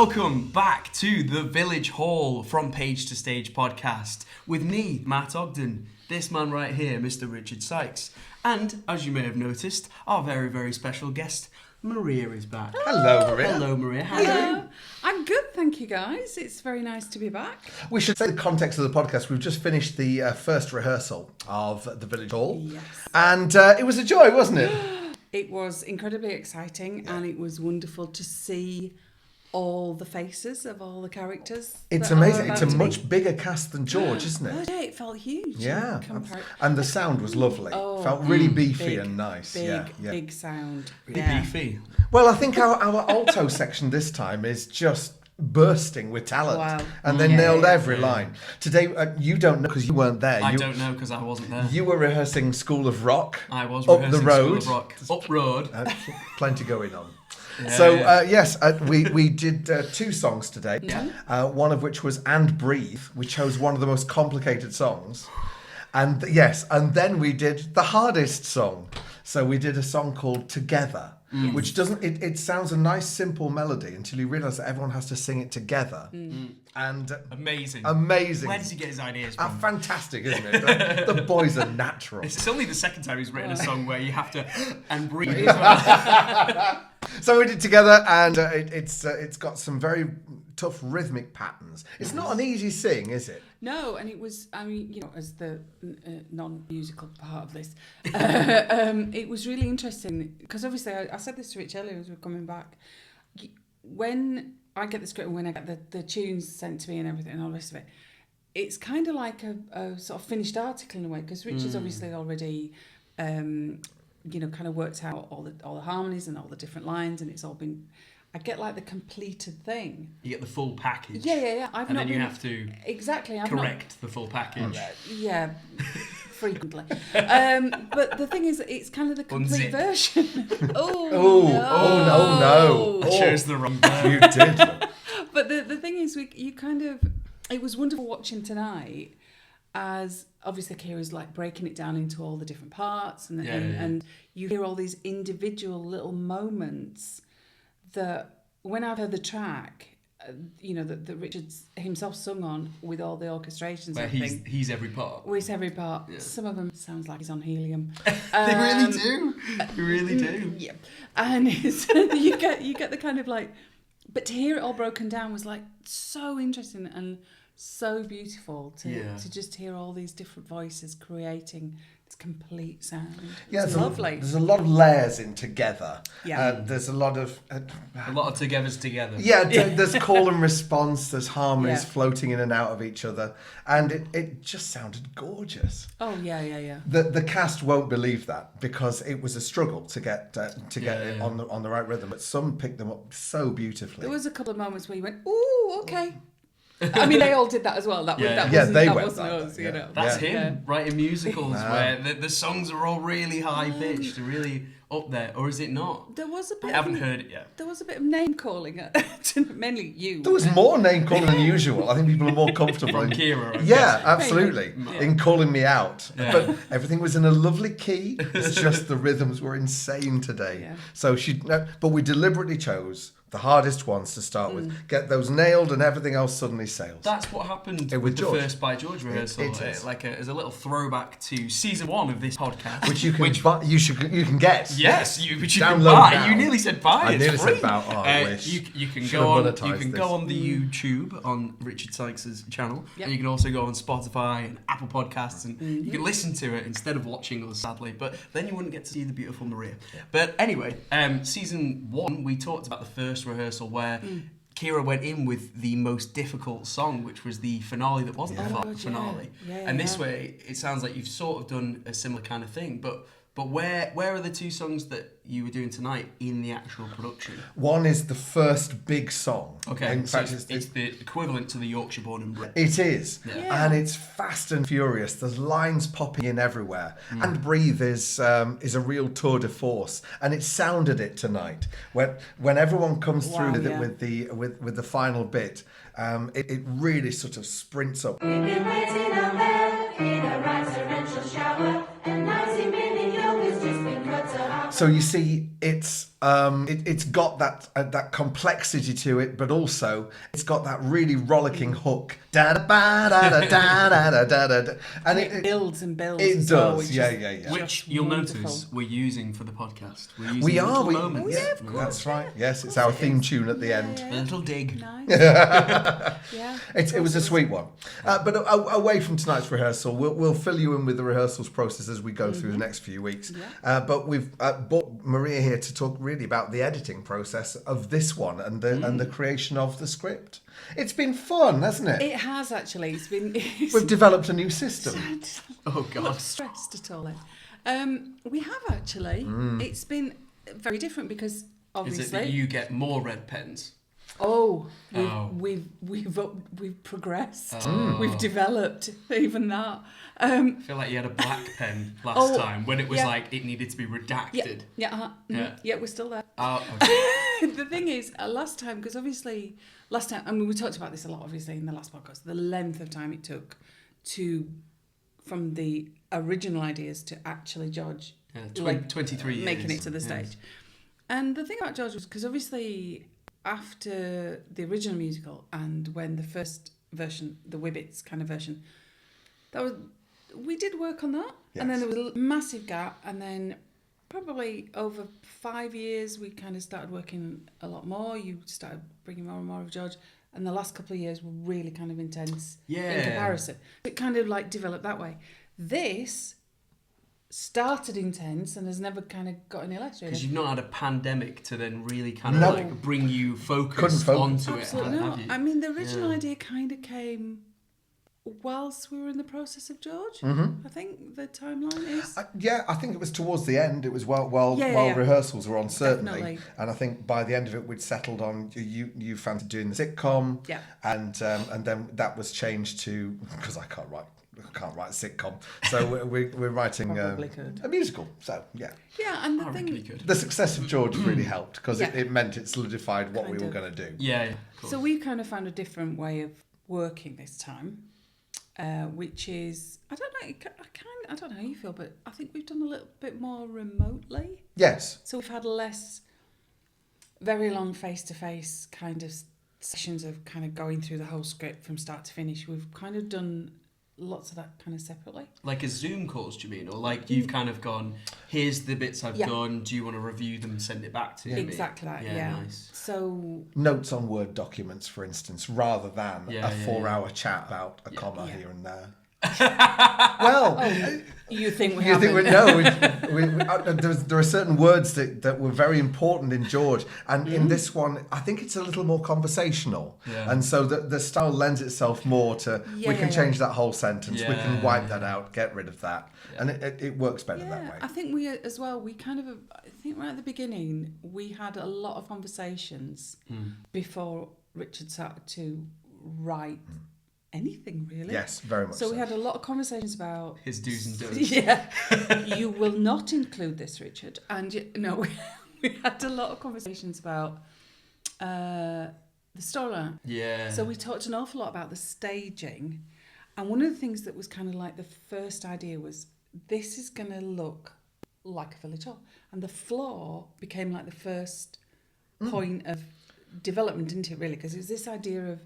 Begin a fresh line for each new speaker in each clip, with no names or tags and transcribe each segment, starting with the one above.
Welcome back to the Village Hall from Page to Stage podcast with me, Matt Ogden, this man right here, Mr. Richard Sykes, and as you may have noticed, our very, very special guest, Maria, is back.
Hello, Maria.
Hello, Maria. How are you?
I'm good, thank you, guys. It's very nice to be back.
We should say the context of the podcast. We've just finished the first rehearsal of the Village Hall.
Yes.
And it was a joy, wasn't it?
It was incredibly exciting, and it was wonderful to see all the faces of all the characters.
It's amazing. It's a much bigger cast than George, isn't it?
Oh, yeah, it felt huge.
Yeah. And the sound was lovely.
Oh,
felt really beefy
big,
and nice.
Big sound.
Really beefy.
Well, I think our alto section this time is just bursting with talent.
Wow.
And they nailed every line. Today, you don't know because you weren't there.
I don't know because I wasn't there.
You were rehearsing School of Rock.
I was
up
rehearsing
the road.
School of Rock. Up road.
Plenty going on.
Yeah,
Yes, we did two songs today. Yeah. One of which was And Breathe. We chose one of the most complicated songs. And and then we did the hardest song. So we did a song called Together, which doesn't, it sounds a nice simple melody until you realise that everyone has to sing it together. And
Amazing.
Amazing.
Where does he get his ideas from?
Fantastic, isn't it? The boys are natural.
It's only the second time he's written a song where you have to and breathe as well.
So we did Together, and it's got some very tough rhythmic patterns. It's not an easy sing, is it?
No, and it was, I mean, you know, as the non-musical part of this, it was really interesting, because obviously, I said this to Rich earlier as we were coming back, when I get the script and when I get the tunes sent to me and everything and all the rest of it, it's kind of like a sort of finished article in a way, because Rich has obviously already, you know, kind of worked out all the harmonies and all the different lines, and it's all been... I get like the completed thing.
You get the full package.
Yeah.
And then you have to correct the full package.
Yeah, frequently. But the thing is, it's kind of the complete version.
No.
I chose the wrong button.
You did.
But the thing is, it was wonderful watching tonight, as obviously Kira's like breaking it down into all the different parts, and you hear all these individual little moments that when I've heard the track, you know, that Richard's himself sung on with all the orchestrations.
Where he's every part.
Well, he's every part. Yeah. Some of them sounds like he's on helium.
They really do. They really do.
Yeah, and you get the kind of like, but to hear it all broken down was like so interesting and so beautiful to just hear all these different voices creating this complete sound. It's lovely.
There's a lot of layers in Together.
Yeah.
There's a lot of
togethers together.
Yeah, there's call and response, there's harmonies floating in and out of each other, and it just sounded gorgeous.
Oh yeah.
The cast won't believe that, because it was a struggle to get it on the right rhythm, but some picked them up so beautifully.
There was a couple of moments where you went, ooh, okay. I mean, they all did that as well. That wasn't us, you know.
That's him writing musicals where the songs are all really high pitched, really up there, or is it not?
There was a bit.
I haven't heard it yet.
There was a bit of name calling, mainly you.
There was more name calling than usual. I think people are more comfortable.
From Kira,
absolutely, in calling me out. Yeah. But everything was in a lovely key. It's just the rhythms were insane today. Yeah. So but we deliberately chose the hardest ones to start with. Get those nailed, and everything else suddenly sails.
That's what happened with the first By George rehearsal. As a little throwback to season 1 of this podcast,
which you can get.
Yes, you can
download
buy.
now.
You nearly said buy.
I nearly said buy. Oh, I wish.
You can go on the YouTube on Richard Sykes' channel, and you can also go on Spotify and Apple Podcasts, and you can listen to it instead of watching us, sadly. But then you wouldn't get to see the beautiful Maria. Yeah. But anyway, season 1 we talked about the first rehearsal where Kira went in with the most difficult song, which was the finale that wasn't the finale. And this way, it sounds like you've sort of done a similar kind of thing. But where are the two songs that you were doing tonight in the actual production?
One is the first big song.
Okay, in fact, it's the equivalent to the Yorkshire Born and Bred.
It is, and it's fast and furious. There's lines popping in everywhere, and Breathe is a real tour de force, and it sounded it tonight when everyone comes through with the final bit. It really sort of sprints up.
We've been waiting out there in a right torrential shower, and 90 minute yoke has just been cut to half.
So you see, it's got that complexity to it, but also it's got that really rollicking hook. Da da ba da da da da da da, and
it builds and builds.
It
as
does,
well, which
yeah.
Which you'll
wonderful.
notice we're using for the podcast. We're using
We are.
moments.
yeah, of course.
That's right. Yes, it's our theme tune at the end.
A little dig.
Nice. Yeah.
It was a sweet one. But away from tonight's rehearsal, we'll fill you in with the rehearsals process as we go through the next few weeks.
Yeah.
But we've brought Maria here to talk really about the editing process of this one and the creation of the script. It's been fun, hasn't it?
It has actually.
We've developed a new system.
Oh, God.
I'm not stressed at all. We have actually. It's been very different because obviously.
Is it that you get more red pens?
We've progressed. We've developed even that.
I feel like you had a black pen last time when it was like it needed to be redacted.
Yeah, we're still there.
Oh, okay.
The thing is, last time, because obviously last time, I mean, we talked about this a lot, obviously, in the last podcast, the length of time it took from the original ideas to actually George
23 years.
making it to the stage. And the thing about George was, because obviously after the original musical and when the first version, the Wibbits kind of version, we did work on that.
Yes.
And then there was a massive gap, and then probably over 5 years we kind of started working a lot more. You started bringing more and more of George, and the last couple of years were really kind of intense in comparison. It kind of like developed that way. This started intense and has never kind of got any less, really.
Because you've not had a pandemic to then really kind of like bring you focus onto
Absolutely
it.
not.
Have you?
I mean, the original idea kind of came whilst we were in the process of George. I think the timeline is.
I think it was towards the end. It was while rehearsals were on, certainly.
Definitely.
And I think by the end of it, we'd settled on you fancied doing the sitcom.
Yeah.
And then that was changed to, because I can't write a sitcom, so we're writing a musical. So yeah.
Yeah, and the thing.
The success of George really helped because it meant it solidified what we were going to do.
Yeah.
So we kind of found a different way of working this time. Which is, I don't know how you feel, but I think we've done a little bit more remotely.
Yes.
So we've had less very long face-to-face kind of sessions of kind of going through the whole script from start to finish. We've kind of done lots of that kind of separately.
Like a Zoom calls, do you mean? Or like you've kind of gone, here's the bits I've done, do you want to review them and send it back to me?
Exactly that, yeah.
Nice.
So
notes on Word documents, for instance, rather than a 4-hour chat about a comma here and there. Well,
you think we
there are certain words that were very important in George, and in this one I think it's a little more conversational, and so the style lends itself more to we can change that whole sentence, we can wipe that out, get rid of that, and it works better that way.
I think we as well, I think right at the beginning we had a lot of conversations before Richard started to write anything, really.
Yes, very much
so. We had a lot of conversations about
his do's and don'ts.
You will not include this, Richard. And we had a lot of conversations about the storyline.
Yeah.
So we talked an awful lot about the staging, and one of the things that was kind of like the first idea was this is going to look like a village hall, and the floor became like the first point of development, didn't it? Really, because it was this idea of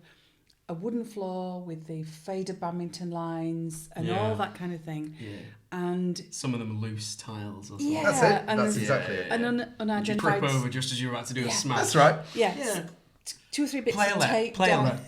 a wooden floor with the faded badminton lines and all that kind of thing. Yeah. And
some of them loose tiles as well.
Yeah,
that's it. That's exactly it.
And unidentified.
You trip over just as you're about to do a smash.
That's right.
Yeah. 2 or 3 bits of tape down.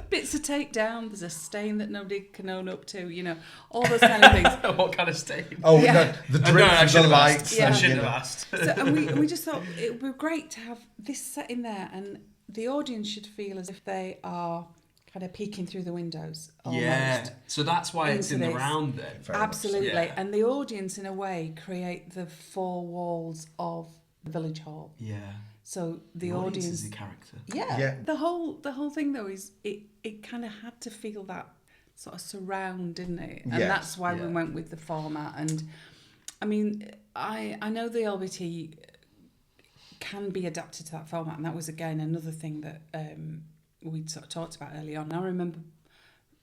Bits of tape down. There's a stain that nobody can own up to. All those kind of things.
What kind of stain?
Oh, the drip of the lights.
I shouldn't have asked.
So, and we just thought it would be great to have this set in there, and the audience should feel as if they are kind of peeking through the windows almost.
Yeah, so that's why it's in the round then.
Absolutely. And the audience, in a way, create the 4 walls of the village hall.
Yeah.
So the audience
is the character.
Yeah. The whole thing, though, is it kind of had to feel that sort of surround, didn't it? And that's why we went with the format. And, I mean, I know the LBT can be adapted to that format, and that was again another thing that we sort of talked about early on. And I remember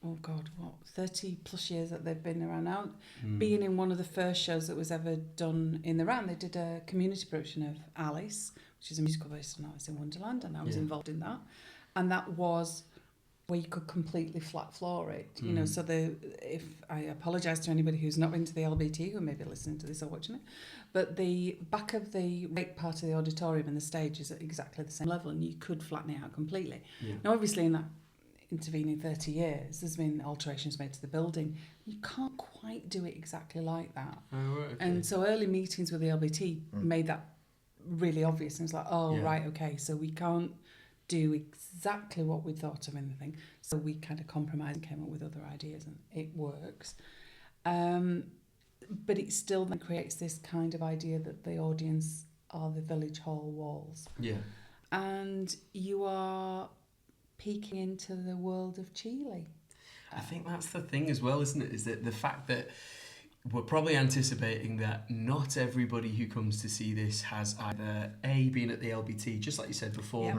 oh God, what, 30 plus years that they've been around now, being in one of the first shows that was ever done in the round. They did a community production of Alice, which is a musical based on Alice in Wonderland, and I was involved in that. And that was where you could completely flat floor it, you know. So if I apologise to anybody who's not been to the LBT, who may be listening to this or watching it, but the back of the right part of the auditorium and the stage is at exactly the same level, and you could flatten it out completely. Now, obviously, in that intervening 30 years, there's been alterations made to the building. You can't quite do it exactly like that.
Oh, right, okay.
And so early meetings with the LBT made that really obvious. And it's like, right, okay, so we can't do exactly what we thought of anything. So we kind of compromised and came up with other ideas, and it works. But it still then creates this kind of idea that the audience are the village hall walls. Yeah. And you are peeking into the world of Chile.
I think that's the thing as well, isn't it? Is that the fact that we're probably anticipating that not everybody who comes to see this has either A, been at the LBT, just like you said before,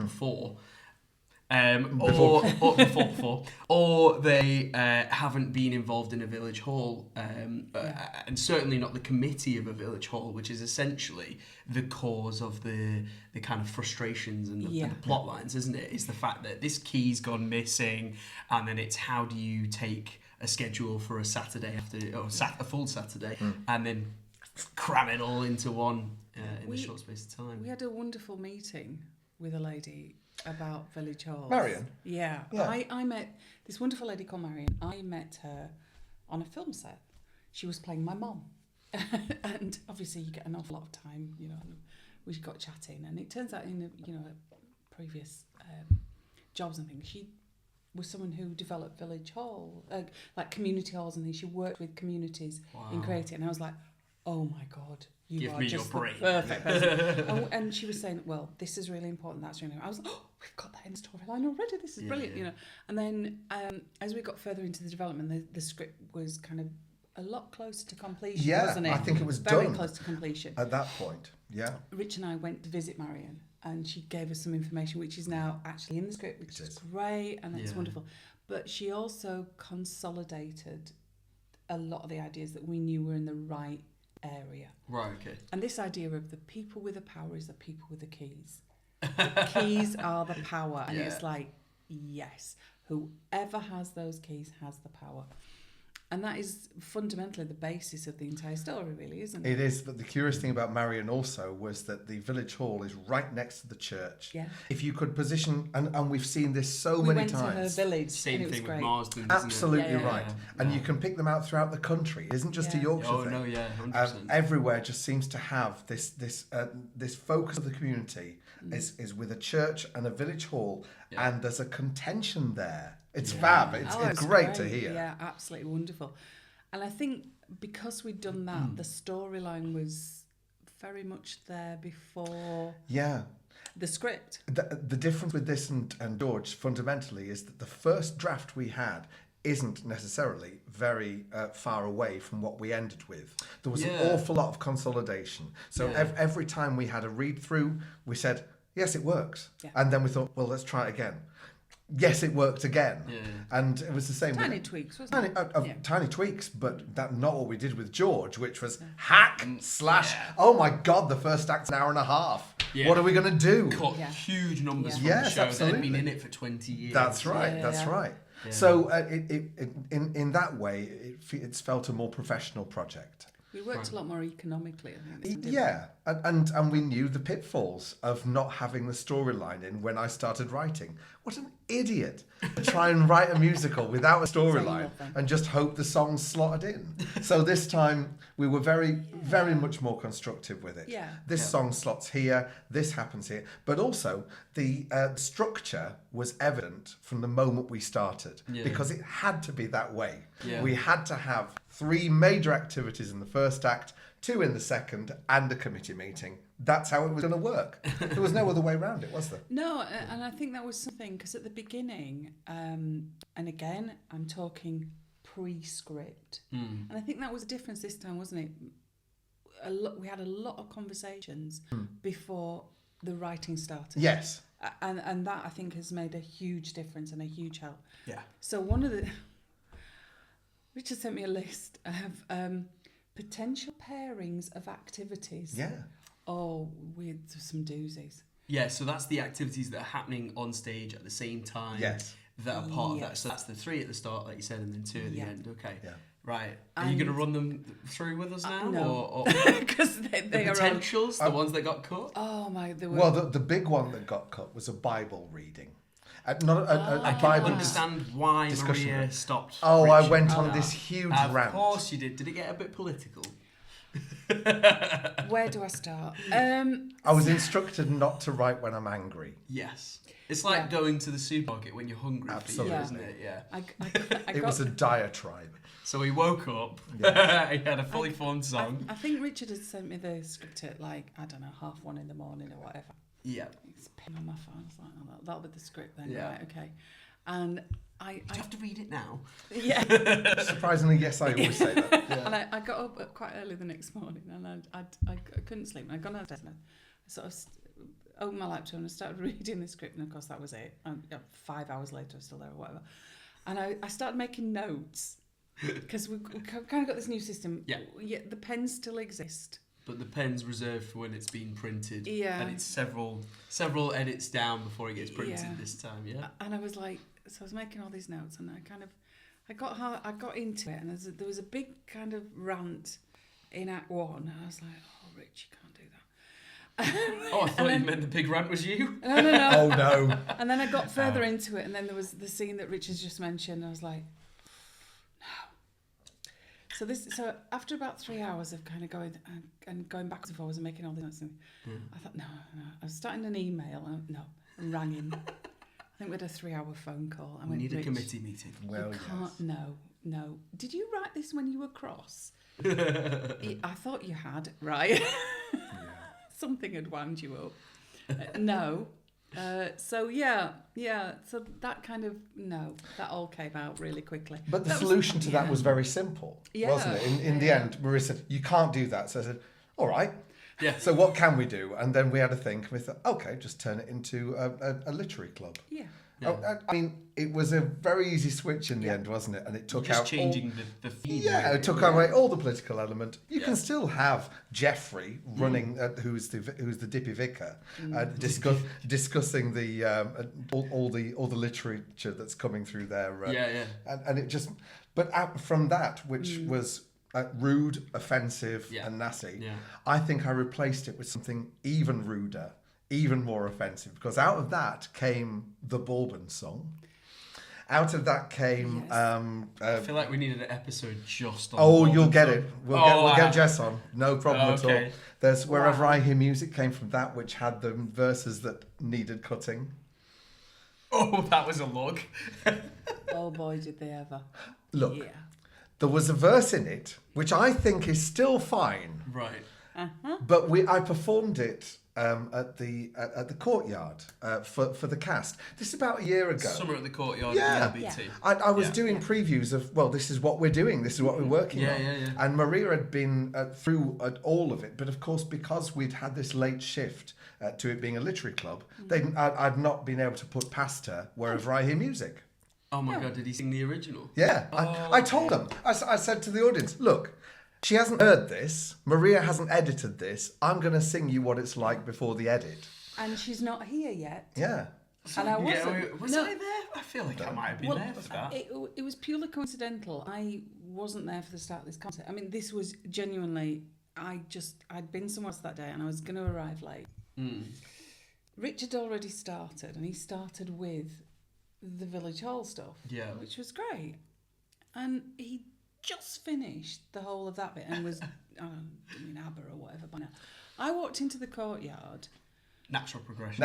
or they haven't been involved in a village hall, and certainly not the committee of a village hall, which is essentially the cause of the kind of frustrations and the plot lines, isn't it? Is the fact that this key's gone missing, and then it's how do you take a schedule for a Saturday or a full Saturday, and then cram it all into one in a short space of time.
We had a wonderful meeting with a lady about village halls.
Marion?
Yeah. I met this wonderful lady called Marion. I met her on a film set. She was playing my mum. And obviously you get an awful lot of time, you know, and we got chatting. And it turns out in, her previous jobs and things, she was someone who developed village hall, like community halls and things. She worked with communities in creating. And I was like, oh my God, you are just the perfect person. And she was saying, well, this is really important, that's really important. I was like, oh, we've got that in storyline already, this is brilliant, you know. And then as we got further into the development, the script was kind of a lot closer to completion, wasn't it?
I think it was
very
done
close to completion.
At that point,
Rich and I went to visit Marion, and she gave us some information which is now actually in the script, which is great, and it's wonderful. But she also consolidated a lot of the ideas that we knew were in the right area.
Right, okay.
And this idea of the people with the power is the people with the keys. The keys are the power. And it's like, yes, whoever has those keys has the power. And that is fundamentally the basis of the entire story, really, isn't it?
It is, but the curious thing about Marion also was that the village hall is right next to the church. Yeah. If you could position, and we've seen this so many times.
We went to her village.
Same thing with Marsden.
Absolutely right. And you can pick them out throughout the country. It isn't just a Yorkshire thing.
Oh, no, 100%.
Everywhere just seems to have this focus of the community is with a church and a village hall, and there's a contention there. It's fab. It's great to hear.
Yeah, absolutely wonderful. And I think because we'd done that, the storyline was very much there before the script.
The difference with this and George fundamentally is that the first draft we had isn't necessarily very far away from what we ended with. There was an awful lot of consolidation. So every time we had a read through, we said, yes, it works. Yeah. And then we thought, well, let's try it again. Yes, it worked again. Yeah. And it was the same.
Tiny tweaks, wasn't it?
Tiny tweaks, but that's not what we did with George, which was hack, slash. Yeah. Oh my God, the first act's an hour and a half. Yeah. What are we going to do?
Cut huge numbers from the show. Absolutely. They'd been in it for 20 years.
That's right, that's right. Yeah. So in that way, it's felt a more professional project.
We worked a lot more economically, I think.
And we knew the pitfalls of not having the storyline in when I started writing. What an idiot to try and write a musical without a storyline and just hope the songs slotted in. So this time we were very, very much more constructive with it. Yeah. This song slots here, this happens here. But also the structure was evident from the moment we started because it had to be that way. Yeah. We had to have 3 major activities in the first act, 2 in the second, and a committee meeting. That's how it was going to work. There was no other way around it, was there?
No, and I think that was something, because at the beginning, and again, I'm talking pre-script, and I think that was a difference this time, wasn't it? We had a lot of conversations before the writing started.
Yes.
And that, I think, has made a huge difference and a huge help. Yeah. So one of the Richard sent me a list of potential pairings of activities.
Yeah.
Oh, with some doozies.
Yeah, so that's the activities that are happening on stage at the same time.
Yes.
That are part of that. So that's the 3 at the start, like you said, and then 2 at the end. Okay.
Yeah.
Right. Are you going to run them through with us now?
No.
Because
they
are potentials, the
on...
ones that got cut?
Oh, my...
Well, the big one that got cut was a Bible reading. Not a
I
Bible
can understand why Maria stopped.
Oh,
Richard.
I went on this huge rant.
Of course you did. Did it get a bit political?
Where do I start?
I was instructed not to write when I'm angry.
Yes. It's like going to the supermarket when you're hungry.
Absolutely.
For you, isn't it? Yeah.
It was a diatribe.
So he woke up. He had a fully formed song.
I think Richard had sent me the script at 1:30 in the morning or whatever.
Yeah.
It's a ping on my phone. I was like, oh, that'll be the script then.
Yeah.
Right, okay. And
Do you have to read it now?
Yeah.
Surprisingly, yes, I always say that. Yeah.
And I got up quite early the next morning and I couldn't sleep. And I got downstairs and I sort of opened my laptop and I started reading the script. And of course, that was it. And 5 hours later, I was still there or whatever. And I started making notes because we kind of got this new system.
Yeah.
The pens still exist.
But the pen's reserved for when it's been printed.
Yeah.
And it's several edits down before it gets printed this time, yeah?
And I was like, so I was making all these notes and I got into it and there was a big kind of rant in Act 1 and I was like, oh, Rich, you can't do that.
Oh, I thought you meant the big rant was you.
No.
Oh, no.
And then I got further into it and then there was the scene that Richard's just mentioned and I was like, no. So after about 3 hours of kind of going backwards and forwards and making all these notes, I thought, no. I was starting an email and rang him. I think we had a 3-hour phone call.
We need a committee meeting.
Well,
yes. No. Did you write this when you were cross? I thought you had, right? Yeah. Something had wound you up. No. So that kind of, that all came out really quickly.
But the solution to that was very simple, wasn't it? In the end, Maria said, you can't do that. So I said, all right.
Yeah.
So what can we do? And then we had a think. And we thought, okay, just turn it into a literary club.
Yeah.
I mean, it was a very easy switch in the end, wasn't it? And it took out
changing the theme.
Yeah, it took away all the political element. You can still have Geoffrey running, who's the Dippy Vicar, discussing the all the literature that's coming through there. And it just, but from that, which was rude, offensive, and nasty, I think I replaced it with something even ruder, even more offensive, because out of that came the Bourbon song. Out of that came...
I feel like we needed an episode just on
Oh,
the
you'll get
song.
it. We'll get Jess on. No problem at all.
Okay.
There's Wherever I Hear Music came from that, which had the verses that needed cutting.
Oh, that was a lug.
Oh boy, did they ever.
Look, there was a verse in it, which I think is still fine.
Right.
But I performed it at the Courtyard for the cast. This is about a year ago.
Summer at the Courtyard.
Yeah.
LBT.
I was doing previews of, well, this is what we're doing, this is what we're working on.
Yeah.
And Maria had been through all of it, but of course, because we'd had this late shift to it being a literary club, I'd not been able to put past her Wherever I Hear Music.
Oh my God, did he sing the original?
Yeah, I told them. I said to the audience, look, she hasn't heard this. Maria hasn't edited this. I'm going to sing you what it's like before the edit.
And she's not here yet.
Yeah.
And I wasn't.
Was I there? I feel like I might have been there for that.
It was purely coincidental. I wasn't there for the start of this concert. I mean, this was genuinely... I'd been somewhere else that day and I was going to arrive late. Richard already started, and he started with the Village Hall stuff. Yeah. Which was great. And he just finished the whole of that bit and was doing ABBA or whatever by now. I walked into the Courtyard.
Natural progression.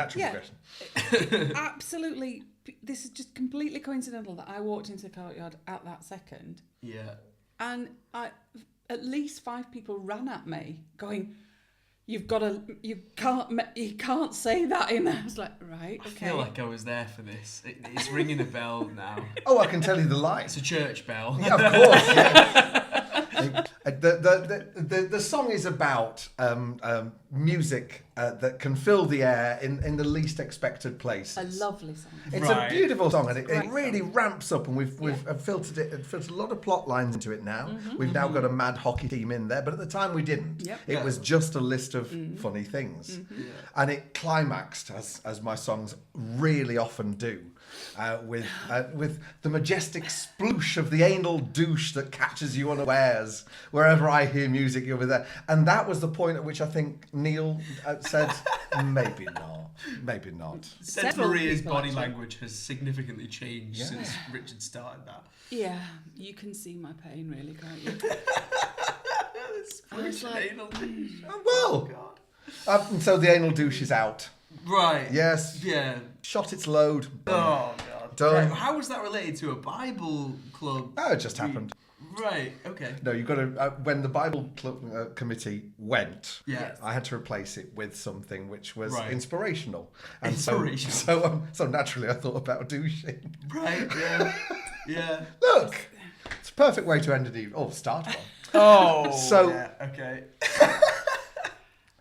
Absolutely. This is just completely coincidental that I walked into the Courtyard at that second.
Yeah.
And at least 5 people ran at me going, you can't say that in there. I was like, right, okay.
I feel like I was there for this. It's ringing a bell now.
Oh, I can tell you the line.
It's a church bell.
Yeah, of course. Yeah. the song is about music that can fill the air in the least expected places.
A lovely song.
It's a beautiful song, and it really ramps up, and we've filtered a lot of plot lines into it now. We've now got a mad hockey team in there, but at the time we didn't. It was just a list of funny things, and it climaxed as my songs really often do, with the majestic sploosh of the anal douche that catches you unawares. Wherever I hear music, you'll be there, and that was the point at which I think Neil said, maybe not.
Said Maria's body language has significantly changed since Richard started that.
Yeah, you can see my pain, really, can't you? I was like,
And so the anal douche is out.
Right.
Yes.
Yeah.
Shot its load.
Oh, God.
Done.
How was that related to a Bible club?
Oh, it just happened.
Right, okay.
No, you've got to... when the Bible Club committee went,
Yes.
I had to replace it with something which was
Right.
inspirational. And
Inspirational.
So naturally I thought about douching.
Right, yeah. Yeah.
Look, it's a perfect way to end an evening. Oh, start one.
Oh,
So-
yeah, okay.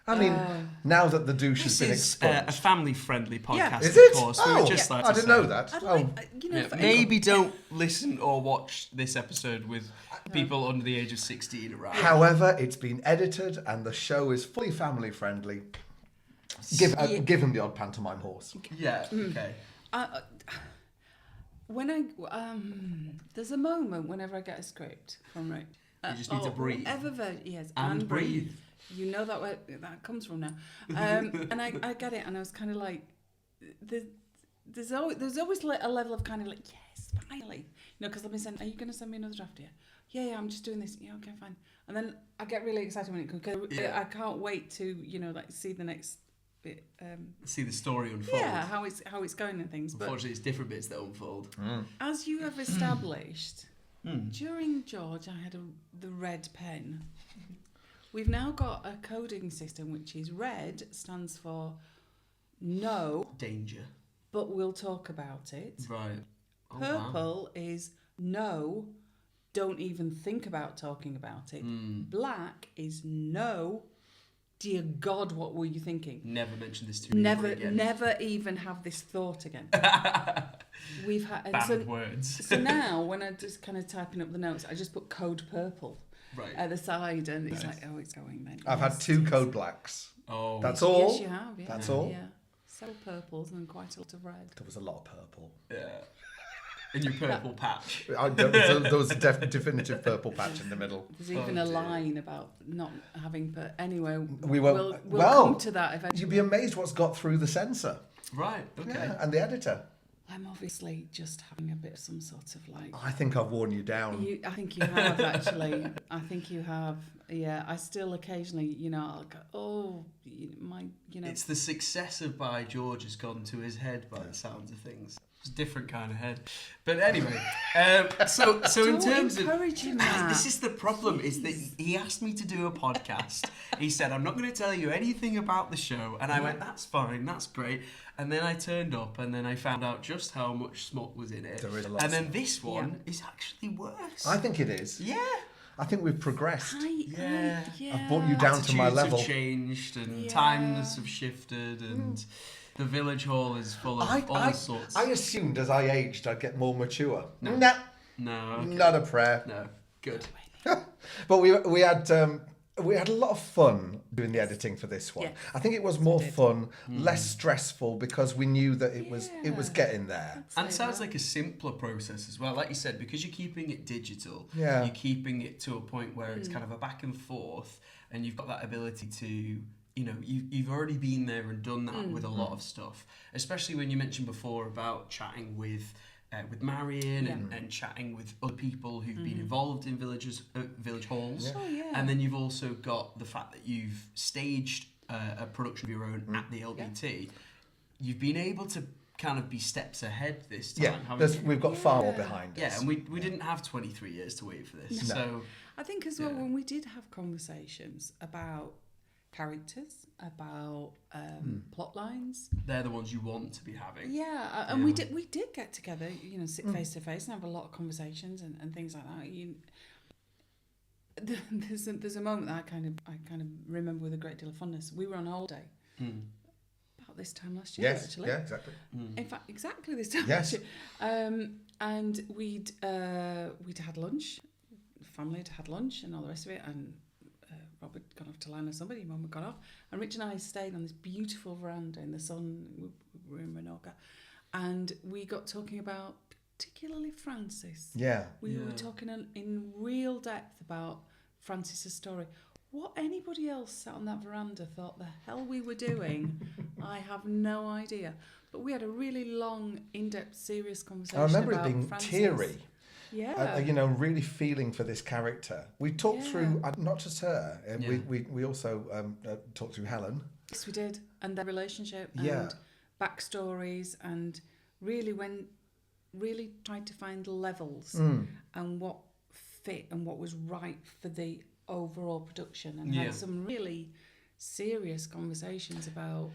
I mean, now that the douche has
This
been
is
expunged...
a family-friendly podcast,
Is it?
of course.
Oh,
We would just like to
I didn't
say.
know that.
Maybe don't listen or watch this episode with people under the age of 16 around.
However, it's been edited and the show is fully family friendly. Give him the odd pantomime horse.
Yeah, okay.
when I there's a moment whenever I get a script from Rick.
You just need to breathe.
Yes,
And breathe.
You know that where that comes from now. And I get it, and I was kind of like, there's always a level of kind of like, yes, finally. You know, because I've been saying, are you going to send me another draft here? Yeah, I'm just doing this. Yeah, okay, fine. And then I get really excited when it comes, because I can't wait to, like see the next bit.
See the story unfold.
Yeah, how it's going and things.
Unfortunately, it's different bits that unfold.
As you have established, during George, I had the red pen. We've now got a coding system which is red stands for no
Danger.
but we'll talk about it.
Right. Oh,
Purple is no, don't even think about talking about it. Black is no, dear God, what were you thinking?
Never mention this to me ever again.
Never even have this thought again. We've had
Bad words.
So now when I'm just kind of typing up the notes, I just put code purple.
Right.
At the side, and it's like, oh, it's going then.
I've had 2 code blacks.
Oh.
That's all.
Yes, you have. Yeah.
That's all.
Yeah. Several purples and quite a lot of red.
There was a lot of purple.
Yeah. In your purple patch.
There was a definitive purple patch in the middle.
There's even a line about not having, but anyway,
We'll
come to that eventually.
You'd be amazed what's got through the censor.
Right, okay.
Yeah, and the editor.
I'm obviously just having a bit of some sort of like...
I think I've worn you down.
I think you have, actually. I think you have. Yeah, I still occasionally, I'll go,
It's the success of By George has gone to his head by the sounds of things. It's a different kind of head. But anyway, so in terms of... This is the problem, is that he asked me to do a podcast. He said, I'm not going to tell you anything about the show. And I went, that's fine, that's great. And then I turned up and then I found out just how much smut was in it.
There is a lot
and then this one is actually worse.
I think it is.
Yeah.
I think we've progressed.
Yeah.
I've brought you down to my level.
Attitudes have changed and times have shifted and the village hall is full of all sorts.
I assumed as I aged I'd get more mature.
No.
Nah,
No. Okay.
not a prayer.
No. Good.
But we had a lot of fun doing the editing for this one.
Yes,
I think it was more fun, less stressful, because we knew that it was getting there.
And it sounds like a simpler process as well. Like you said, because you're keeping it digital,
Yeah.
you're keeping it to a point where it's kind of a back and forth, and you've got that ability to, you've already been there and done that with a lot of stuff. Especially when you mentioned before about chatting with Marion and chatting with other people who've been involved in village halls.
Oh, yeah.
And then you've also got the fact that you've staged a production of your own at the LBT. You've been able to kind of be steps ahead this time, haven't you?
We've got far more behind us.
Yeah, and we didn't have 23 years to wait for this.
No.
So
I think as well, when we did have conversations about characters, about plot lines,
they're the ones you want to be having.
yeah, and we did get together, sit face to face and have a lot of conversations and things like that. there's a moment that I kind of remember with a great deal of fondness. We were on holiday about this time last year, actually.
Yeah, exactly.
In fact, exactly this time
Yes.
last year. And we'd had lunch. The family had had lunch and all the rest of it. And Rob had gone off to line or somebody. Mum had gone off. And Rich and I stayed on this beautiful veranda in the sun. We were in Menorca. And we got talking about particularly Francis.
Yeah.
We were talking in real depth about Francis's story. What anybody else sat on that veranda thought the hell we were doing, I have no idea. But we had a really long, in-depth, serious conversation.
I remember
about
it being
Francis.
teary.
Yeah.
Really feeling for this character. We talked through, not just her, we also talked through Helen.
Yes, we did. And their relationship and backstories, and really tried to find levels and what fit and what was right for the overall production, and had some really serious conversations about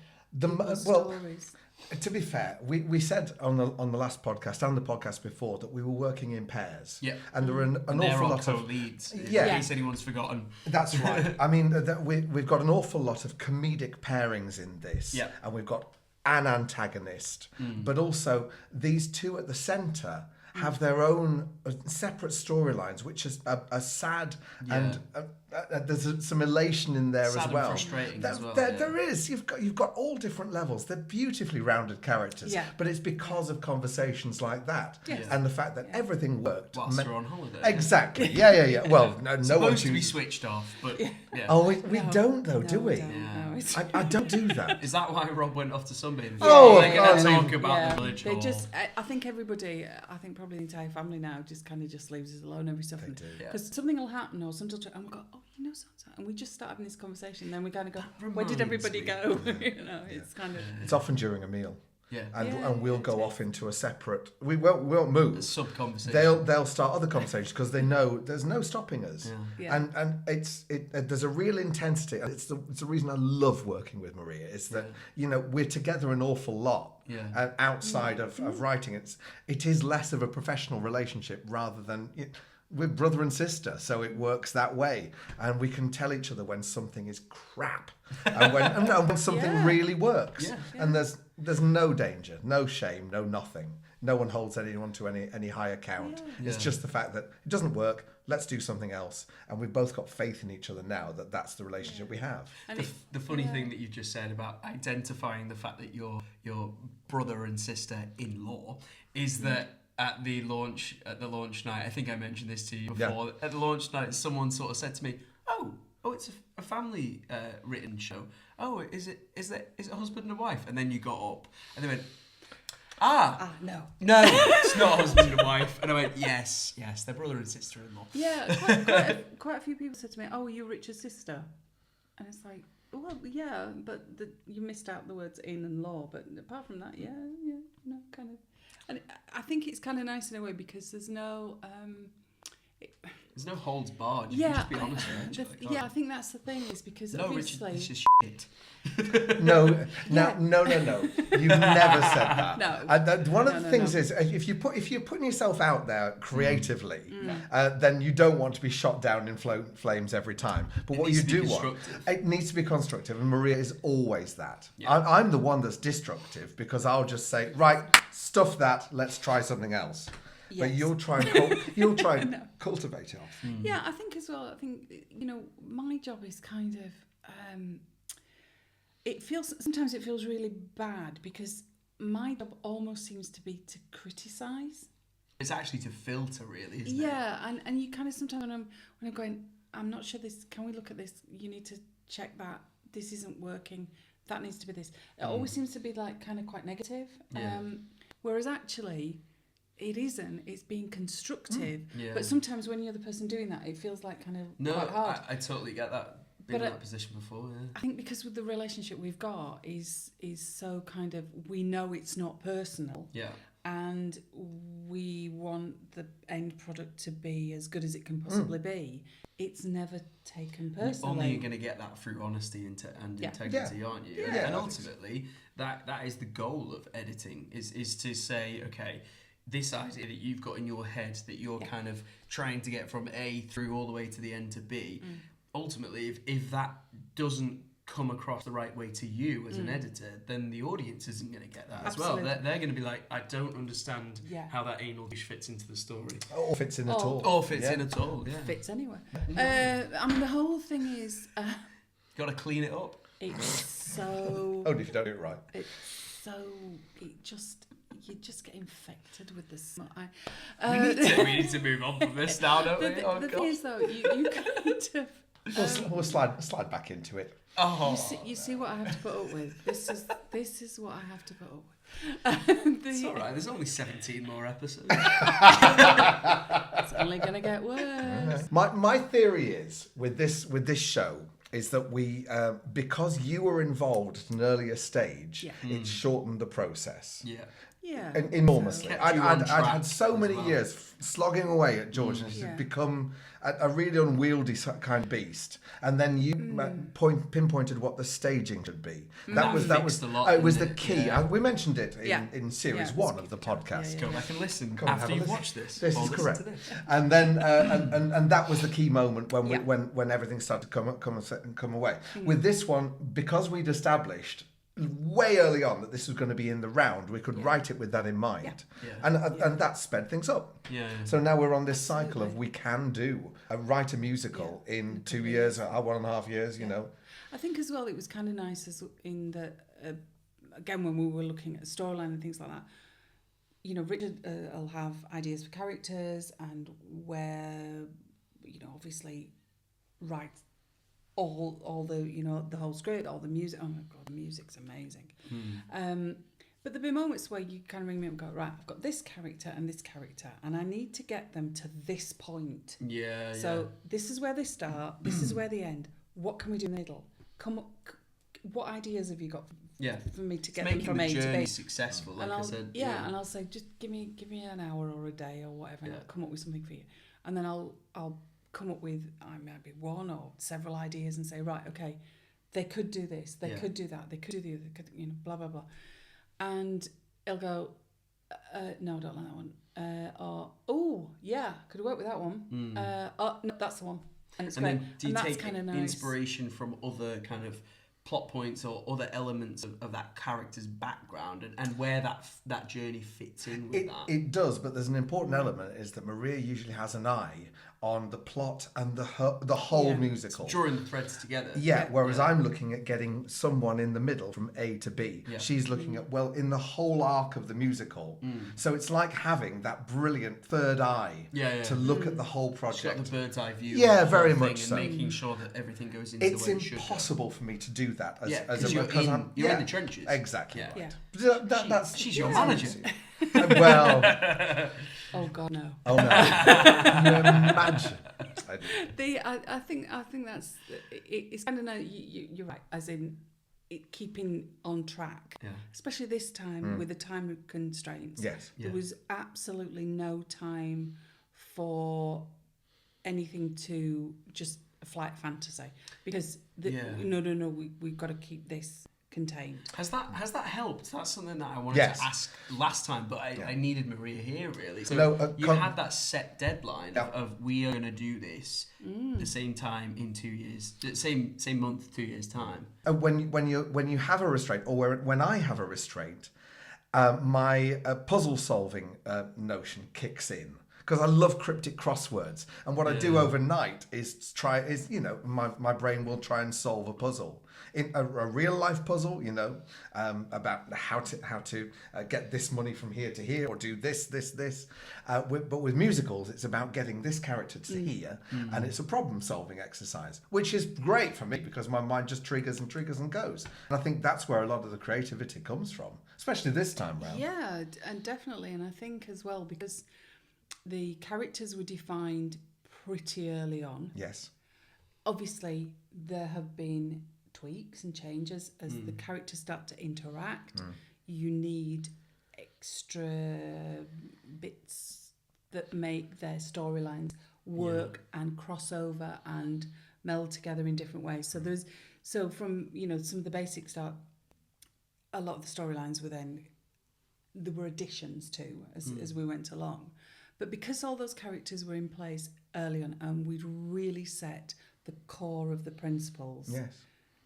stories.
To be fair, we said on the last podcast and the podcast before that we were working in pairs.
Yeah.
And there were an awful lot of
leads. In
Yeah.
case anyone's forgotten.
That's right. I mean, we've got an awful lot of comedic pairings in this.
Yeah.
And we've got an antagonist, but also these two at the centre have their own separate storylines, which is a sad and there's some elation in there
sad
as well.
And frustrating as well.
There is. You've got all different levels. They're beautifully rounded characters, but it's because of conversations like that and the fact that everything worked.
Whilst you're on holiday.
Exactly. Yeah. Well, no one
supposed to be switched off, but
Oh, we don't though, do we? I don't do that.
Is that why Rob went off to sunbathe?
Oh,
they're going to talk about the village
They
hall.
I think everybody, probably the entire family now, just leaves us alone every so often. Because
Yeah.
something will happen or something will, and we'll go, oh, so, and we just start having this conversation, and then we kind of go, where did everybody go? It's kind of...
It's often during a meal.
Yeah.
And we'll go off into a separate... We won't move.
A sub-conversation.
They'll start other conversations because they know there's no stopping us.
Yeah.
And there's a real intensity. And it's the reason I love working with Maria is that, we're together an awful lot.
Yeah.
Outside of writing. It is less of a professional relationship rather than... We're brother and sister, so it works that way. And we can tell each other when something is crap and when something really works.
Yeah.
And there's no danger, no shame, no nothing. No one holds anyone to any high account.
Yeah.
It's just the fact that it doesn't work, let's do something else. And we've both got faith in each other now that that's the relationship we have.
And the funny thing that you just said about identifying the fact that your brother and sister-in-law is that at the launch night, I think I mentioned this to you before. Yeah. At the launch night, someone sort of said to me, "Oh, it's a family written show. Oh, is it a husband and a wife?" And then you got up, and they went,
no,
it's not husband and wife." And I went, yes, they're brother and sister-in-law.
Yeah, quite a few people said to me, "Oh, you're Richard's sister," and it's like, well, yeah, but you missed out the words "in" and "law." But apart from that, kind of. And I think it's kind of nice in a way because there's no...
there's no holds barred. You can just be honest with each other.
I think that's the thing is because obviously...
Richard, this is shit.
No. You've never said that.
No.
One of the things is if you're putting yourself out there creatively, then you don't want to be shot down in flames every time. But what you do want, it needs to be constructive, and Maria is always that. Yeah. I'm the one that's destructive because I'll just say, right, stuff that, let's try something else. Yes. But you'll try and cultivate it off.
Yeah, I think as well. I think my job is kind of. Sometimes it feels really bad because my job almost seems to be to criticise.
It's actually to filter, really, isn't it?
Yeah, and you kind of sometimes when I'm going, I'm not sure this. Can we look at this? You need to check that. This isn't working. That needs to be this. It always seems to be like kind of quite negative. Yeah. Whereas actually. It isn't. It's being constructive. Yeah. But sometimes when you're the person doing that, it feels like kind of quite hard.
I totally get that. Been in that position before. Yeah.
I think because with the relationship we've got is so kind of we know it's not personal.
Yeah.
And we want the end product to be as good as it can possibly be. It's never taken personally.
Only you're going to get that through honesty and integrity, aren't you?
Yeah.
And ultimately, that is the goal of editing is to say, okay, this idea that you've got in your head that you're kind of trying to get from A through all the way to the end to B, ultimately, if that doesn't come across the right way to you as an editor, then the audience isn't going to get that as well. They're going to be like, I don't understand how that anal douche fits into the story.
Or fits in at all.
Or fits in at all,
Fits anywhere. I mean, the whole thing is...
got to clean it up.
It's so...
Only if you don't do it right.
It's so... You just get infected with the smut.
We need to move on from this now, don't we?
The thing is, though, you kind of...
We'll slide back into it.
Oh.
You see what I have to put up with. This is what I have to put up with.
It's all right. There's only 17 more episodes.
It's only gonna get worse.
My theory is with this show is that we because you were involved at an earlier stage, it shortened the process.
Yeah.
Enormously. I'd had so many
well.
years slogging away at George, and it's become a really unwieldy kind of beast. And then you pinpointed what the staging should be. That was
a lot,
it was the
didn't it?
key.
Yeah.
We mentioned it in series 1 of the podcast.
Go back and listen
Come
after
and
you've
have a
watched this.
This
or
is
listen
correct.
to this.
And then and that was the key moment when everything started to come away. With this one, because we'd established way early on that this was going to be in the round, we could write it with that in mind, and that sped things up. So now we're on this cycle of we can write a musical in 2 years or 1.5 years. You know,
I think as well it was kind of nice as in that again when we were looking at storyline and things like that. You know, Richard will have ideas for characters and where obviously write all the the whole script, all the music. Oh my god, the music's amazing. But there'll be moments where you kind of ring me up and go, right, I've got this character, and I need to get them to this point. So this is where they start, this is where they end. What can we do in the middle? What ideas have you got for me to get them from A to B?
Making the journey successful, like I said.
And I'll say, just give me an hour or a day or whatever, and I'll come up with something for you. And then I'll come up with maybe one or several ideas and say, right, okay, they could do this, they could do that, they could do the other, blah blah blah, and he'll go, no, I don't like that one, or oh yeah, could work with that one, oh no, that's the one, and it's great.
Then do you take inspiration from other kind of plot points or other elements of that character's background and where that journey fits in with that?
It does, but there's an important element is that Maria usually has an eye on the plot and the whole musical.
It's drawing the threads together.
Whereas I'm looking at getting someone in the middle from A to B. She's looking at, in the whole arc of the musical. So it's like having that brilliant third eye to look at the whole project.
She's got the bird's eye view.
Yeah, very much so.
And making sure that everything goes into the way it should.
It's impossible for me to do that.
Because you're in the trenches.
Exactly.
She's your manager.
Well...
Oh God, no!
Oh no! You imagine.
I think that's it's kind of no. You're right, as in it keeping on track, especially this time with the time constraints.
Yes,
there was absolutely no time for anything to just a flight fantasy because no, we've got to keep this contained.
Has that helped? That's something that I wanted to ask last time, but I needed Maria here really. So you had that set deadline of we are going to do this the same time in 2 years, same month, 2 years time.
When you have a restraint, or when I have a restraint, my puzzle solving notion kicks in. Because I love cryptic crosswords, and what I do overnight is my brain will try and solve a puzzle, in a real life puzzle, about how to get this money from here to here, or do this. But with musicals, it's about getting this character to here, and it's a problem solving exercise, which is great for me because my mind just triggers and goes. And I think that's where a lot of the creativity comes from, especially this time round.
Yeah, and definitely, and I think as well because the characters were defined pretty early on.
Yes.
Obviously, there have been tweaks and changes as the characters start to interact. You need extra bits that make their storylines work and cross over and meld together in different ways. So from some of the basic start, a lot of the storylines were then there were additions to as we went along. But because all those characters were in place early on, and we'd really set the core of the principles,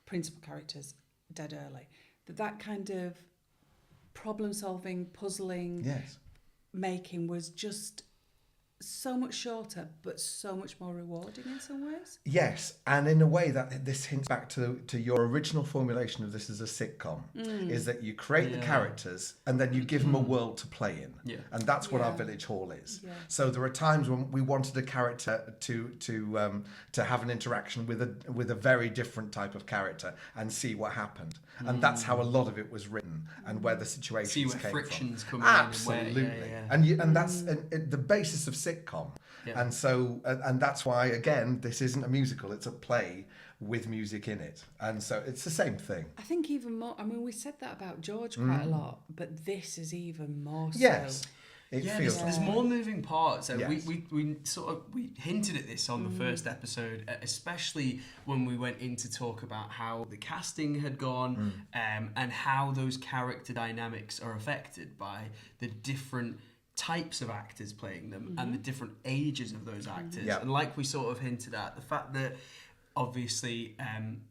principal characters dead early, that kind of problem solving, puzzling, making was just so much shorter, but so much more rewarding in some ways.
Yes, and in a way that this hints back to your original formulation of this as a sitcom, is that you create the characters and then you give them a world to play in, and that's what our village hall is. Yeah. So there are times when we wanted a character to have an interaction with a very different type of character and see what happened, and that's how a lot of it was written and where the situations
see where
came
frictions
from.
Come
Absolutely,
in
and that's the basis of sitcom. And so, and that's why, again, this isn't a musical, it's a play with music in it. And so it's the same thing.
I think even more, I mean, we said that about George quite a lot, but this is even more so.
Yes. It feels
there's more moving parts.
Yes.
We hinted at this on the first episode, especially when we went in to talk about how the casting had gone, and how those character dynamics are affected by the different types of actors playing them and the different ages of those actors. And like we sort of hinted at, the fact that obviously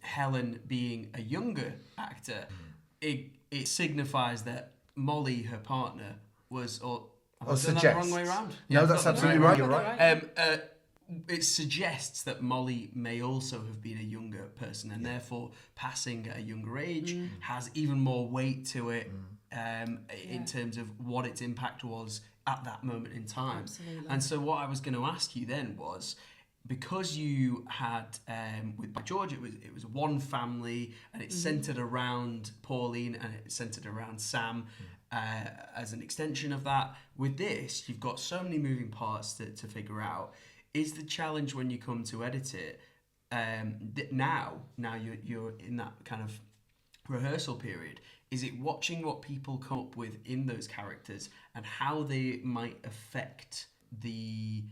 Helen being a younger actor, it signifies that Molly, her partner, was... That the wrong way around?
No, that's absolutely right. You're right.
It suggests that Molly may also have been a younger person, and therefore passing at a younger age has even more weight to it in terms of what its impact was at that moment in time.
Absolutely.
And so what I was going to ask you then was, because you had with George, it was one family, and it centered around Pauline and it centered around Sam as an extension of that. With this, you've got so many moving parts to figure out. Is the challenge when you come to edit it now you're in that kind of rehearsal period? Is it watching what people come up with in those characters and how they might affect the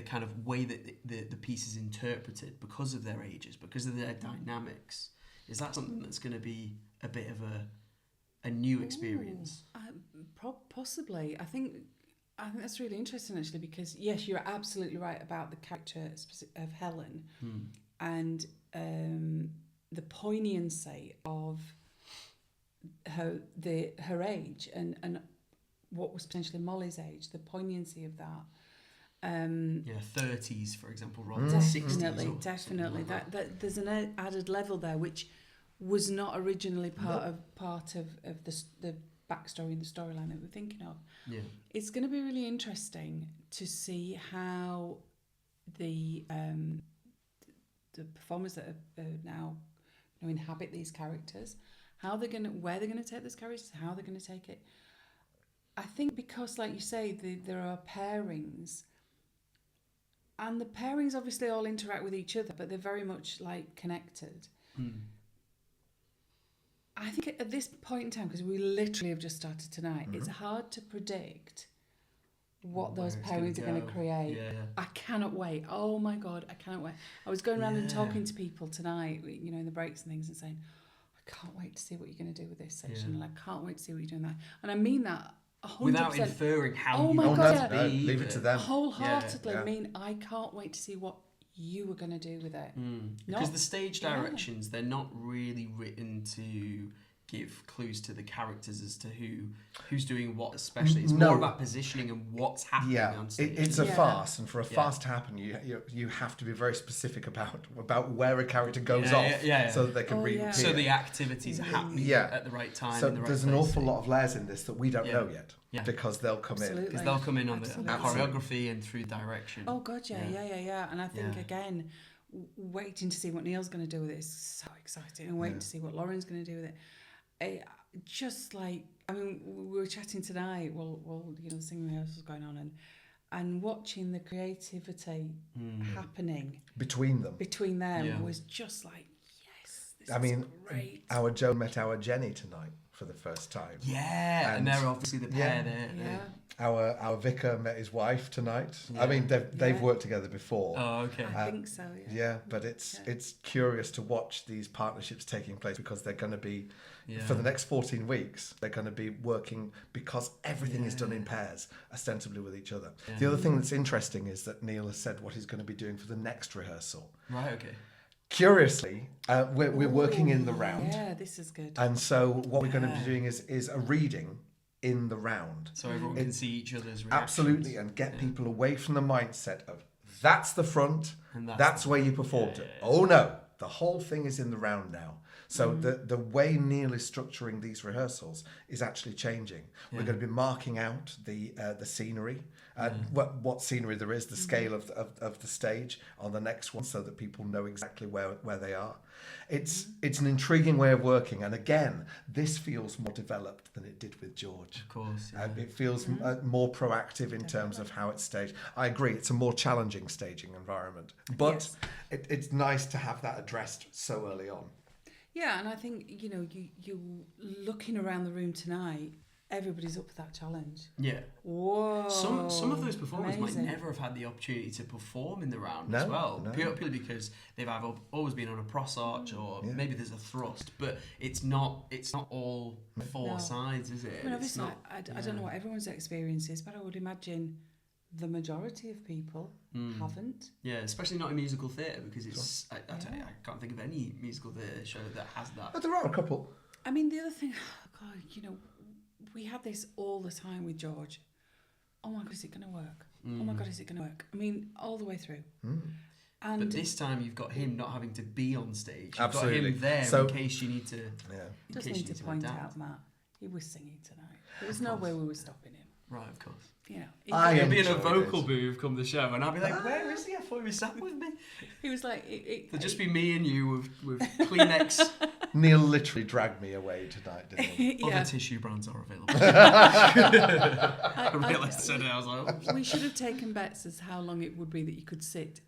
kind of way that the piece is interpreted because of their ages, because of their dynamics? Is that something that's going to be a bit of a new experience?
Possibly. I think that's really interesting, actually, because yes, you're absolutely right about the character of Helen and the poignancy of her age and what was potentially Molly's age, the poignancy of that.
30s, for example, rather than 60s.
Definitely. That there's an added level there, which was not originally part of the backstory and the storyline that we're thinking of.
Yeah.
It's going to be really interesting to see how the performers that are now inhabit these characters, where they're going to take those characters, how they're going to take it. I think because, like you say, there are pairings, and the pairings obviously all interact with each other, but they're very much like connected. I think at this point in time, because we literally have just started tonight, it's hard to predict what those pairings are going to create.
Yeah.
I cannot wait. Oh my God, I cannot wait. I was going around and talking to people tonight, in the breaks and things, and saying, I can't wait to see what you're going to do with this section, and I can't wait to see what you're doing that. And I mean that 100%.
Without inferring how you
want
it to be.
Leave it to them.
Wholeheartedly. I mean, I can't wait to see what you were going to do with it.
Because the stage directions, they're not really written to give clues to the characters as to who's doing what, especially. It's more about positioning and what's happening on stage.
It's a farce, and for a farce to happen, you have to be very specific about where a character goes off so that they can reappear.
So the activities are happening at the right time.
So
in the right
there's an awful lot of layers in this that we don't know yet.
Yeah.
Because they'll come in.
Because they'll come in on the choreography and through direction.
Oh God, yeah. And I think again, waiting to see what Neil's going to do with it is so exciting, and waiting to see what Lauren's going to do with it. Just like, I mean, we were chatting tonight while the singing rehearsal was going on, and watching the creativity happening between them was just like, yes, this is great.
Our Joan met our Jenny tonight for the first time.
Yeah, and they're obviously the pair there.
Yeah.
Our vicar met his wife tonight.
Yeah.
I mean, they've worked together before.
Oh, okay.
I think so, yeah.
Yeah, but it's curious to watch these partnerships taking place because they're going to be, for the next 14 weeks, they're going to be working because everything is done in pairs, ostensibly with each other. Yeah. The other thing that's interesting is that Neil has said what he's going to be doing for the next rehearsal.
Right, okay.
Curiously, we're working in the round.
Yeah, this is good.
And so what we're going to be doing is a reading in the round.
So everyone can see each other's reactions.
Absolutely, and get people away from the mindset of that's the front, and that's where you performed it. Oh no, the whole thing is in the round now. So the way Neil is structuring these rehearsals is actually changing. We're going to be marking out the scenery, what scenery there is, the scale of the stage on the next one, so that people know exactly where they are. It's an intriguing way of working, and again, this feels more developed than it did with George.
Of course,
it feels more proactive in terms of how it's staged. I agree, it's a more challenging staging environment, but it's nice to have that addressed so early on.
Yeah, and I think, you looking around the room tonight, everybody's up for that challenge.
Yeah.
Whoa.
Some of those performers
amazing.
might never have had the opportunity to perform in the round as well. Purely because they've either always been on a cross arch or maybe there's a thrust, but it's not all four sides, is it?
I mean, obviously, I don't know what everyone's experience is, but I would imagine the majority of people haven't.
Yeah, especially not in musical theatre, because it's I can't think of any musical theatre show that has that.
But there are a couple.
I mean, the other thing, God, we had this all the time with George. Oh my God, is it going to work? Oh my God, is it going to work? I mean, all the way through. And
but this time you've got him not having to be on stage. You've
Absolutely.
got him there in case you need to.
Just need to point out, Matt, he was singing tonight. There was no way we were stopping him.
Right, of course.
He'll
be in a vocal booth come the show, and I'll be like, "Where is he? I thought he was sat with me."
He was like,
"There'll just be me and you with Kleenex."
Neil literally dragged me away tonight, didn't he?
Other tissue brands are available. I realised today, I was like,
we should have taken bets as how long it would be that you could sit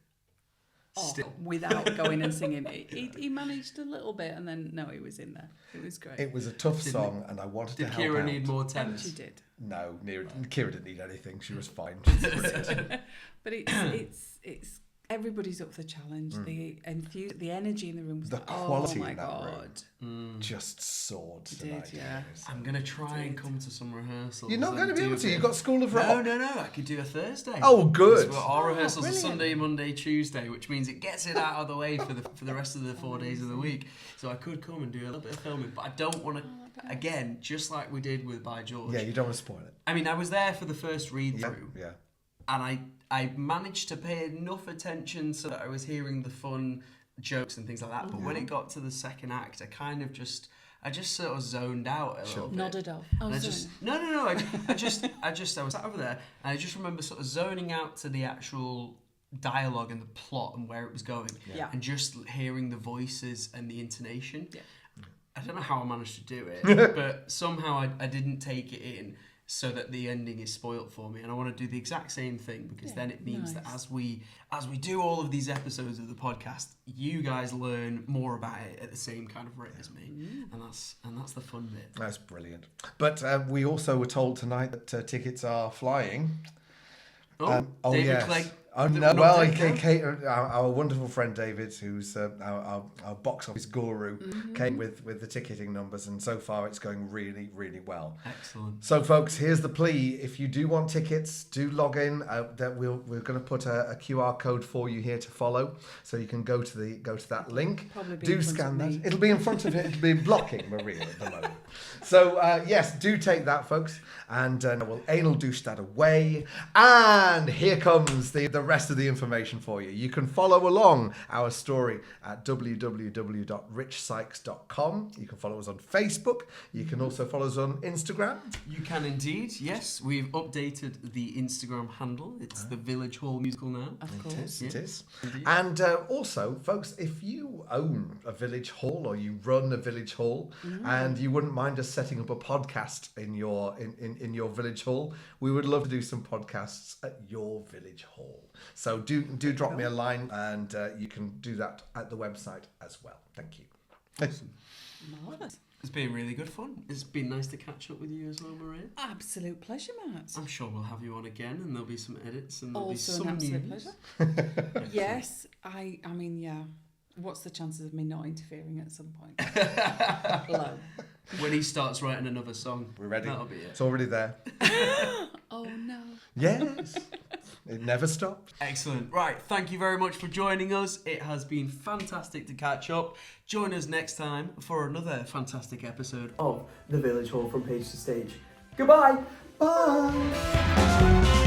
still
without going and singing. He managed a little bit, and then he was in there. It was great.
It was a tough song, and I wanted to help out.
Did Kira need more tennis?
She did.
No, Kira didn't need anything. She was fine.
But it's everybody's up for the challenge. The energy in the room was
the
like,
quality
oh my
in that
God.
room just soared tonight.
I'm going to try and come to some rehearsals.
You're not going to be able to. You've got School of Rock.
No. I could do a Thursday.
Oh, good.
Our rehearsals are Sunday, Monday, Tuesday, which means it gets it out of the way for the rest of the 4 days of the week. So I could come and do a little bit of filming, but I don't want to. Again, just like we did with By George.
Yeah, you don't want to spoil it.
I mean, I was there for the first read through.
Yeah.
And I managed to pay enough attention so that I was hearing the fun jokes and things like that. But when it got to the second act, I just sort of zoned out a little bit.
Nodded off.
No. I was sat over there, and I just remember sort of zoning out to the actual dialogue and the plot and where it was going, and just hearing the voices and the intonation. Yeah. I don't know how I managed to do it, but somehow I didn't take it in, so that the ending is spoilt for me, and I want to do the exact same thing, because then it means that as we do all of these episodes of the podcast, you guys learn more about it at the same kind of rate as me, and that's the fun bit.
That's brilliant. But we also were told tonight that tickets are flying.
David Clegg.
Oh no! Well, our wonderful friend David, who's our box office guru, came with the ticketing numbers, and so far it's going really, really well.
Excellent.
So, folks, here's the plea: if you do want tickets, do log in. That we're going to put a QR code for you here to follow, so you can go to that link. Do scan that. It'll be in front of it. It'll be blocking Maria at the moment. So yes, do take that, folks, and we'll anal douche that away. And here comes the rest of the information for you. You can follow along our story at www.richsykes.com. You can follow us on Facebook. You can also follow us on Instagram.
You can indeed, yes. We've updated the Instagram handle. It's the Village Hall Musical now.
Of course.
It is. And also, folks, if you own a village hall or you run a village hall and you wouldn't mind us setting up a podcast in your village hall, we would love to do some podcasts at your village hall. So do drop me a line, and you can do that at the website as well. Thank you.
Awesome.
Marvellous.
It's been really good fun. It's been nice to catch up with you as well, Maria.
Absolute pleasure, Matt.
I'm sure we'll have you on again, and there'll be some edits and there'll
Also
be some
an absolute
news.
pleasure. Yes, I mean, yeah. What's the chances of me not interfering at some point? Low.
When he starts writing another song,
We're ready.
That'll be it.
It's already there.
Oh no.
Yes. It never stops.
Excellent. Right, thank you very much for joining us. It has been fantastic to catch up. Join us next time for another fantastic episode of The Village Hall from Page to Stage. Goodbye.
Bye.